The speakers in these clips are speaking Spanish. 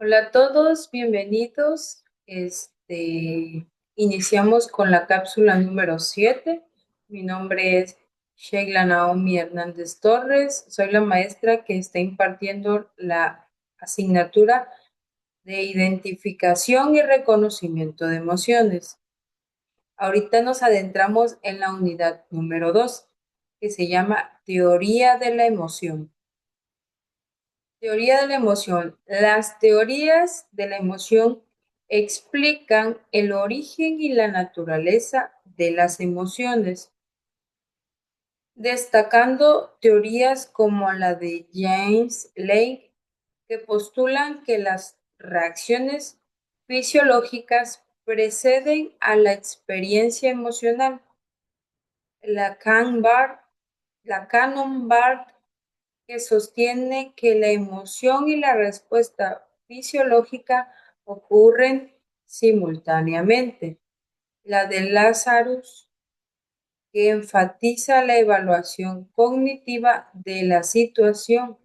Hola a todos, bienvenidos. Iniciamos con la cápsula número 7. Mi nombre es Sheila Naomi Hernández Torres. Soy la maestra que está impartiendo la asignatura de identificación y reconocimiento de emociones. Ahorita nos adentramos en la unidad número 2, que se llama Teoría de la emoción. Teoría de la emoción. Las teorías de la emoción explican el origen y la naturaleza de las emociones, destacando teorías como la de James Lake, que postulan que las reacciones fisiológicas preceden a la experiencia emocional. La Cannon-Barth, que sostiene que la emoción y la respuesta fisiológica ocurren simultáneamente. La de Lazarus, que enfatiza la evaluación cognitiva de la situación.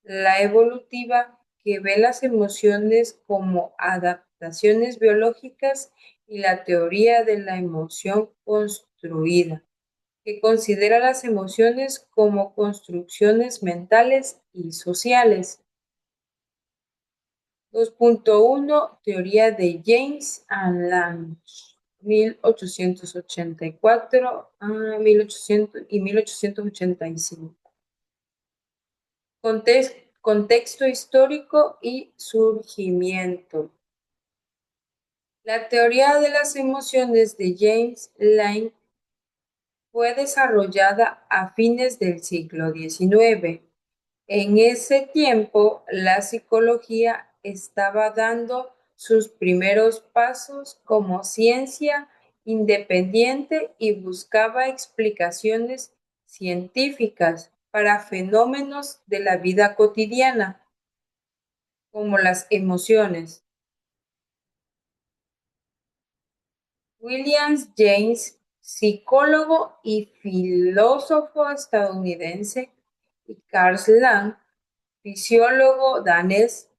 La evolutiva, que ve las emociones como adaptaciones biológicas, y la teoría de la emoción construida, que considera las emociones como construcciones mentales y sociales. 2.1 Teoría de James and Lange, 1884 a 1800 y 1885. Contexto histórico y surgimiento. La teoría de las emociones de James Lange fue desarrollada a fines del siglo XIX. En ese tiempo, la psicología estaba dando sus primeros pasos como ciencia independiente y buscaba explicaciones científicas para fenómenos de la vida cotidiana, como las emociones. William James, psicólogo y filósofo estadounidense, y Carl Lang, fisiólogo danés,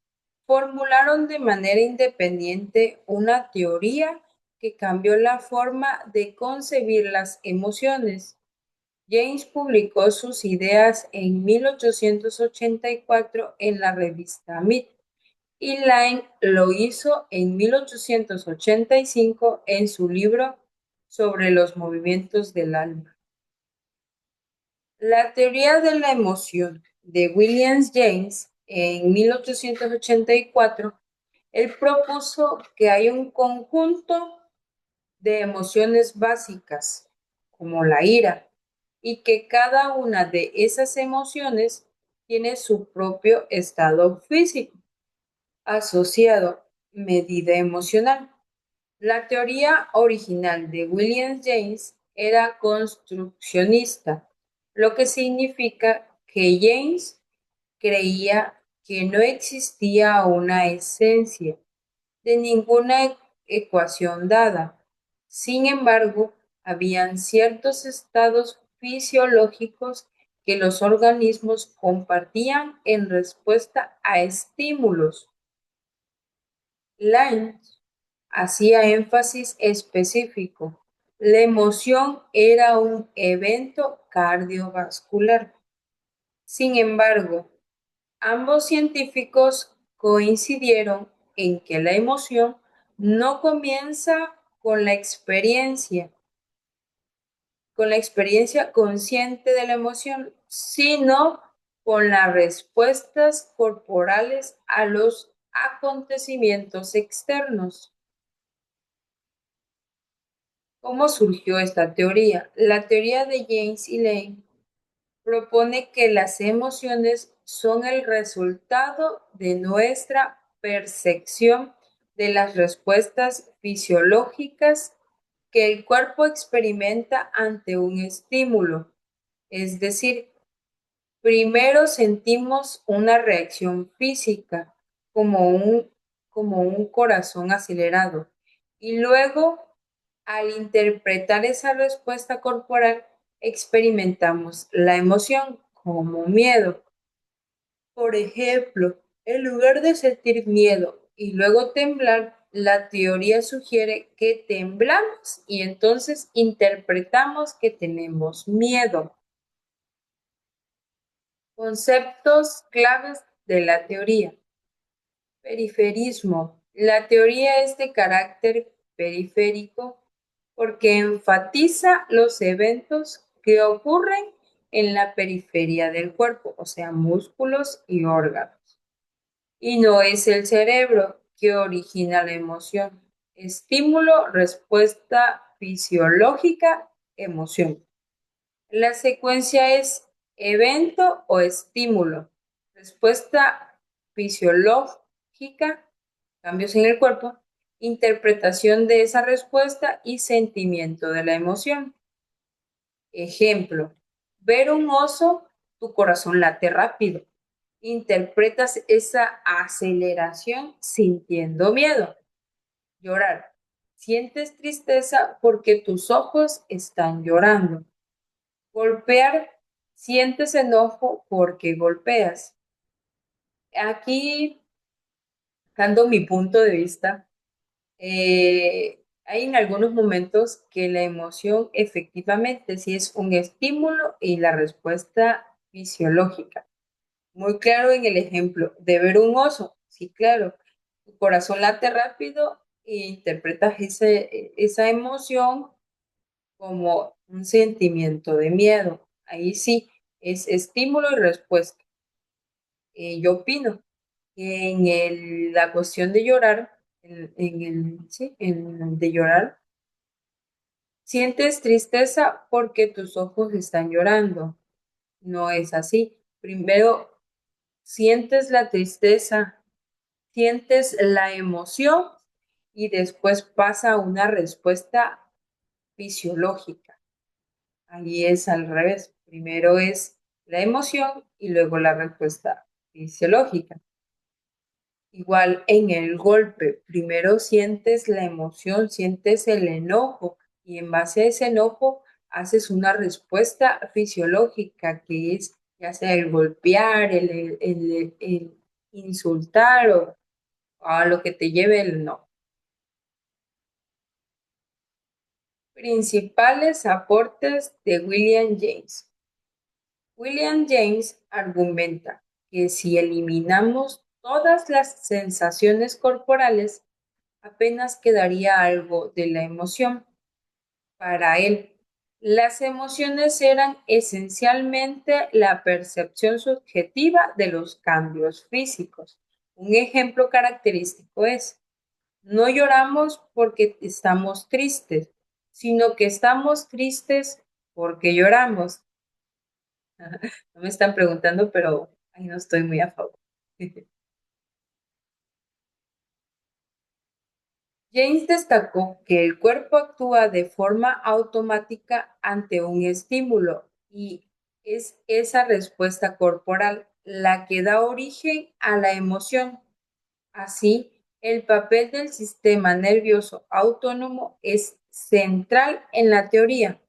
formularon de manera independiente una teoría que cambió la forma de concebir las emociones. James publicó sus ideas en 1884 en la revista Myth, y Lang lo hizo en 1885 en su libro sobre los movimientos del alma. La teoría de la emoción de William James en 1884, él propuso que hay un conjunto de emociones básicas, como la ira, y que cada una de esas emociones tiene su propio estado físico asociado, medida emocional. La teoría original de William James era construccionista, lo que significa que James creía que no existía una esencia de ninguna ecuación dada. Sin embargo, habían ciertos estados fisiológicos que los organismos compartían en respuesta a estímulos. Lange hacía énfasis específico. La emoción era un evento cardiovascular. Sin embargo, ambos científicos coincidieron en que la emoción no comienza con la experiencia consciente de la emoción, sino con las respuestas corporales a los acontecimientos externos. ¿Cómo surgió esta teoría? La teoría de James y Lane propone que las emociones son el resultado de nuestra percepción de las respuestas fisiológicas que el cuerpo experimenta ante un estímulo. Es decir, primero sentimos una reacción física, como como un corazón acelerado, y luego, al interpretar esa respuesta corporal, experimentamos la emoción como miedo. Por ejemplo, En lugar de sentir miedo y luego temblar, la teoría sugiere que temblamos y entonces interpretamos que tenemos miedo. Conceptos claves de la teoría. Periferismo. La teoría es de carácter periférico porque enfatiza los eventos que ocurren en la periferia del cuerpo, o sea, músculos y órganos. Y no es el cerebro que origina la emoción. Estímulo, respuesta fisiológica, emoción. La secuencia es evento o estímulo, respuesta fisiológica, cambios en el cuerpo, interpretación de esa respuesta y sentimiento de la emoción. Ejemplo, ver un oso, tu corazón late rápido. Interpretas esa aceleración sintiendo miedo. Llorar. Sientes tristeza porque tus ojos están llorando. Golpear, sientes enojo porque golpeas. Aquí, dando mi punto de vista, hay en algunos momentos que la emoción efectivamente sí es un estímulo y la respuesta fisiológica. Muy claro en el ejemplo de ver un oso, sí, claro, tu corazón late rápido e interpretas esa emoción como un sentimiento de miedo. Ahí sí, es estímulo y respuesta. Yo opino que la cuestión de llorar, sí, en el de llorar, sientes tristeza porque tus ojos están llorando. No es así. Primero sientes la tristeza, sientes la emoción y después pasa una respuesta fisiológica. Ahí es al revés. Primero es la emoción y luego la respuesta fisiológica. Igual en el golpe, primero sientes la emoción, sientes el enojo y en base a ese enojo haces una respuesta fisiológica que es ya sea el golpear, el insultar o a lo que te lleve el no. Principales aportes de William James. William James argumenta que si eliminamos todas las sensaciones corporales, apenas quedaría algo de la emoción. Para él, las emociones eran esencialmente la percepción subjetiva de los cambios físicos. Un ejemplo característico es, no lloramos porque estamos tristes, sino que estamos tristes porque lloramos. No me están preguntando, pero ahí no estoy muy a favor. James destacó que el cuerpo actúa de forma automática ante un estímulo y es esa respuesta corporal la que da origen a la emoción. Así, el papel del sistema nervioso autónomo es central en la teoría.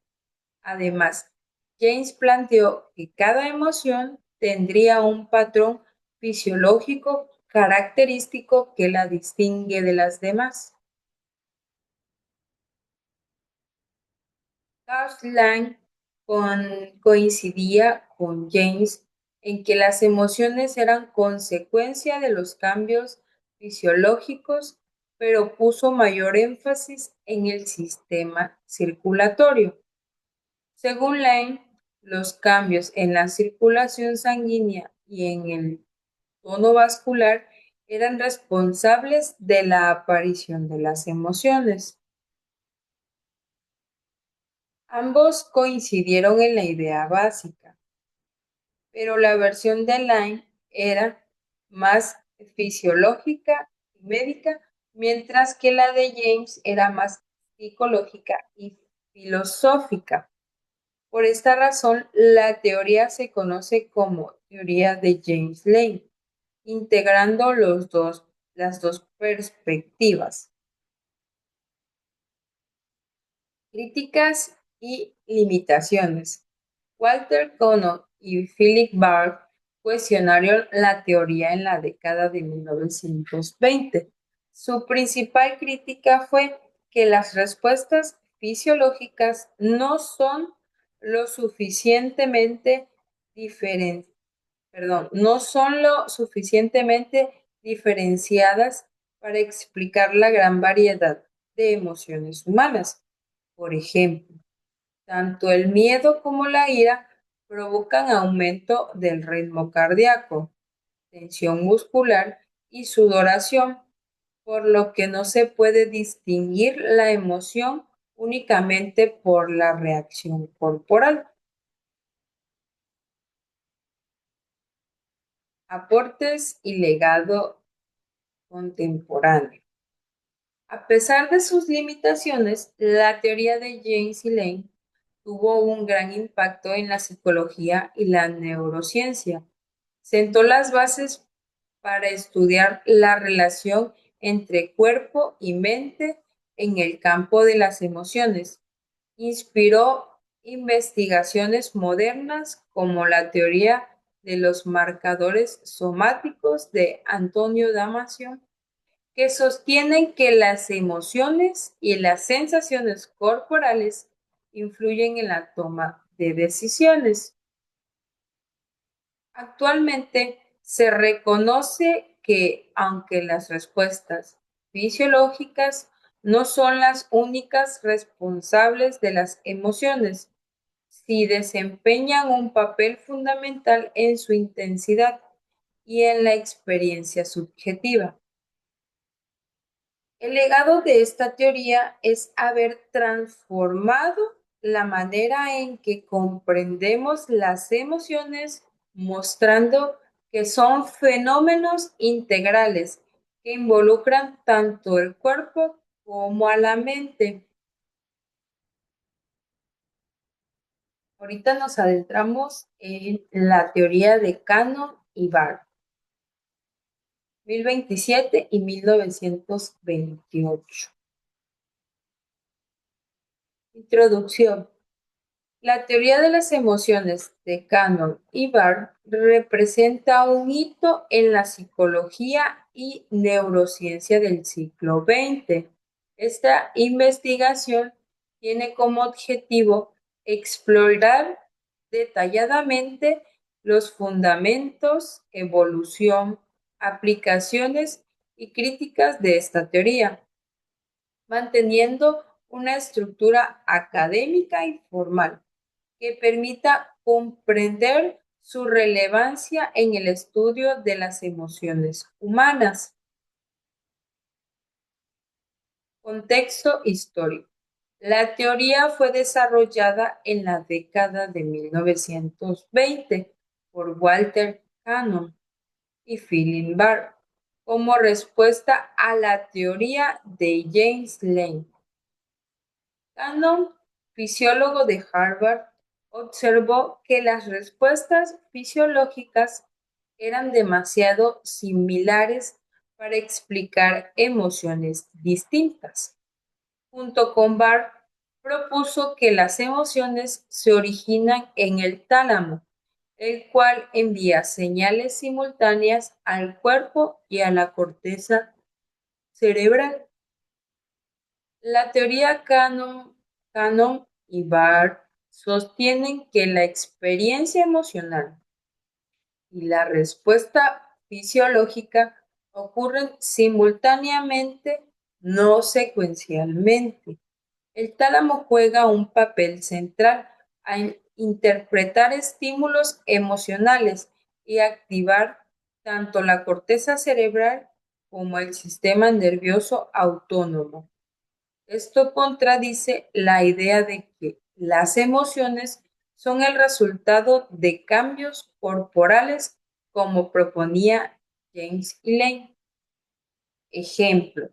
Además, James planteó que cada emoción tendría un patrón fisiológico característico que la distingue de las demás. Causland coincidía con James en que las emociones eran consecuencia de los cambios fisiológicos, pero puso mayor énfasis en el sistema circulatorio. Según Lane, los cambios en la circulación sanguínea y en el tono vascular eran responsables de la aparición de las emociones. Ambos coincidieron en la idea básica, pero la versión de Lane era más fisiológica y médica, mientras que la de James era más psicológica y filosófica. Por esta razón, la teoría se conoce como teoría de James Lane, integrando las dos perspectivas. Críticas y limitaciones. Walter Kono y Philip Barr cuestionaron la teoría en la década de 1920. Su principal crítica fue que las respuestas fisiológicas no son lo suficientemente diferen- no son lo suficientemente diferenciadas para explicar la gran variedad de emociones humanas. Por ejemplo, tanto el miedo como la ira provocan aumento del ritmo cardíaco, tensión muscular y sudoración, por lo que no se puede distinguir la emoción únicamente por la reacción corporal. Aportes y legado contemporáneo. A pesar de sus limitaciones, la teoría de James y Lane tuvo un gran impacto en la psicología y la neurociencia. Sentó las bases para estudiar la relación entre cuerpo y mente en el campo de las emociones. Inspiró investigaciones modernas como la teoría de los marcadores somáticos de Antonio Damasio, que sostienen que las emociones y las sensaciones corporales influyen en la toma de decisiones. Actualmente se reconoce que, aunque las respuestas fisiológicas no son las únicas responsables de las emociones, sí desempeñan un papel fundamental en su intensidad y en la experiencia subjetiva. El legado de esta teoría es haber transformado la manera en que comprendemos las emociones, mostrando que son fenómenos integrales que involucran tanto el cuerpo como a la mente. Ahorita nos adentramos en la teoría de Cannon y Barr, 1027 y 1928. Introducción. La teoría de las emociones de Cannon y Barr representa un hito en la psicología y neurociencia del siglo XX. Esta investigación tiene como objetivo explorar detalladamente los fundamentos, evolución, aplicaciones y críticas de esta teoría, manteniendo una estructura académica y formal que permita comprender su relevancia en el estudio de las emociones humanas. Contexto histórico. La teoría fue desarrollada en la década de 1920 por Walter Cannon y Philip Barr como respuesta a la teoría de James Lane. Cannon, fisiólogo de Harvard, observó que las respuestas fisiológicas eran demasiado similares para explicar emociones distintas. Junto con Barr, propuso que las emociones se originan en el tálamo, el cual envía señales simultáneas al cuerpo y a la corteza cerebral. La teoría Cannon y Barr sostienen que la experiencia emocional y la respuesta fisiológica ocurren simultáneamente, no secuencialmente. El tálamo juega un papel central al interpretar estímulos emocionales y activar tanto la corteza cerebral como el sistema nervioso autónomo. Esto contradice la idea de que las emociones son el resultado de cambios corporales como proponía James Elaine. Ejemplo,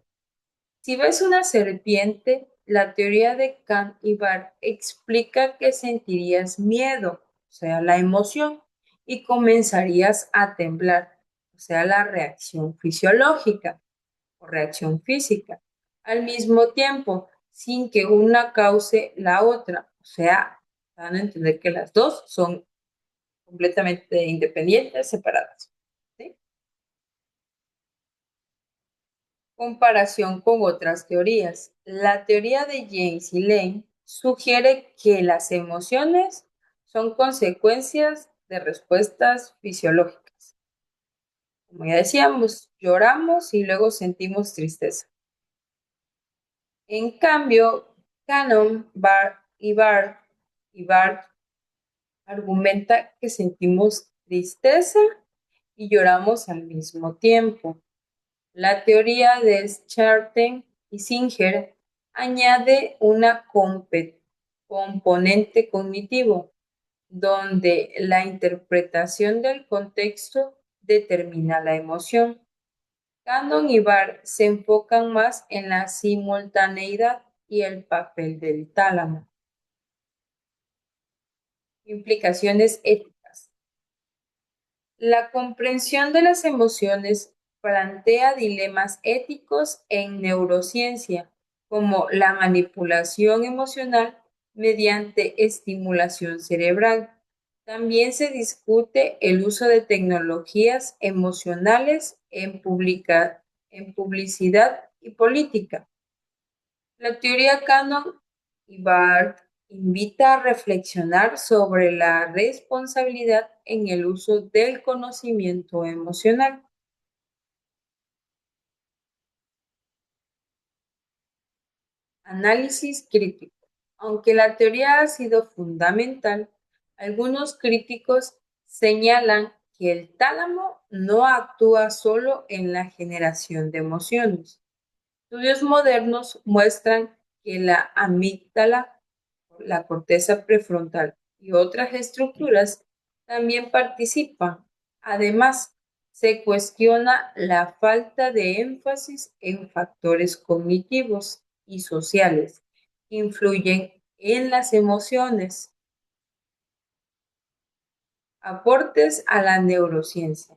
si ves una serpiente, la teoría de Kant y Barr explica que sentirías miedo, o sea, la emoción, y comenzarías a temblar, o sea, la reacción fisiológica o reacción física, al mismo tiempo, sin que una cause la otra. O sea, van a entender que las dos son completamente independientes, separadas. ¿Sí? Comparación con otras teorías. La teoría de James y Lane sugiere que las emociones son consecuencias de respuestas fisiológicas. Como ya decíamos, lloramos y luego sentimos tristeza. En cambio, Cannon, Barr argumenta que sentimos tristeza y lloramos al mismo tiempo. La teoría de Scharten y Singer añade una componente cognitivo, donde la interpretación del contexto determina la emoción. Cannon y Barr se enfocan más en la simultaneidad y el papel del tálamo. Implicaciones éticas. La comprensión de las emociones plantea dilemas éticos en neurociencia, como la manipulación emocional mediante estimulación cerebral. También se discute el uso de tecnologías emocionales en publicidad y política. La teoría Cannon y Barth invita a reflexionar sobre la responsabilidad en el uso del conocimiento emocional. Análisis crítico. Aunque la teoría ha sido fundamental, algunos críticos señalan que el tálamo no actúa solo en la generación de emociones. Estudios modernos muestran que la amígdala, la corteza prefrontal y otras estructuras también participan. Además, se cuestiona la falta de énfasis en factores cognitivos y sociales que influyen en las emociones. Aportes a la neurociencia.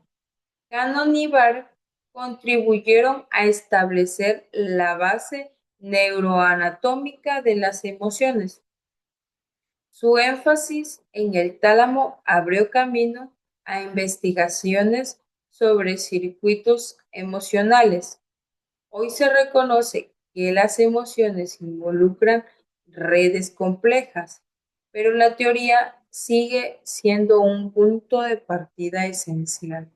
Cannon y Barr contribuyeron a establecer la base neuroanatómica de las emociones. Su énfasis en el tálamo abrió camino a investigaciones sobre circuitos emocionales. Hoy se reconoce que las emociones involucran redes complejas, pero la teoría sigue siendo un punto de partida esencial.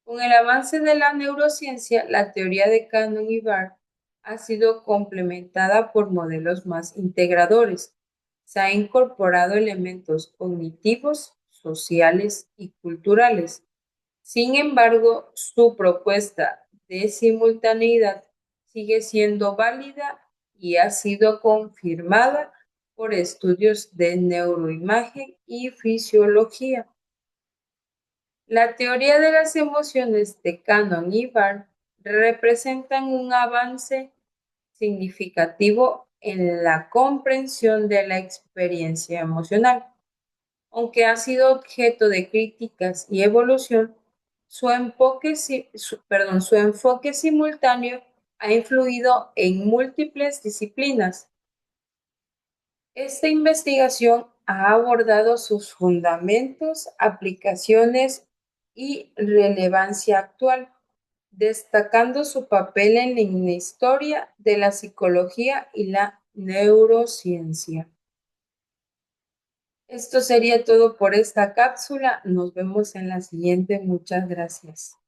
Con el avance de la neurociencia, la teoría de Cannon y Barr ha sido complementada por modelos más integradores. Se han incorporado elementos cognitivos, sociales y culturales. Sin embargo, su propuesta de simultaneidad sigue siendo válida y ha sido confirmada por estudios de neuroimagen y fisiología. La teoría de las emociones de Cannon y Barr representan un avance significativo en la comprensión de la experiencia emocional. Aunque ha sido objeto de críticas y evolución, su enfoque simultáneo ha influido en múltiples disciplinas. Esta investigación ha abordado sus fundamentos, aplicaciones y relevancia actual, destacando su papel en la historia de la psicología y la neurociencia. Esto sería todo por esta cápsula. Nos vemos en la siguiente. Muchas gracias.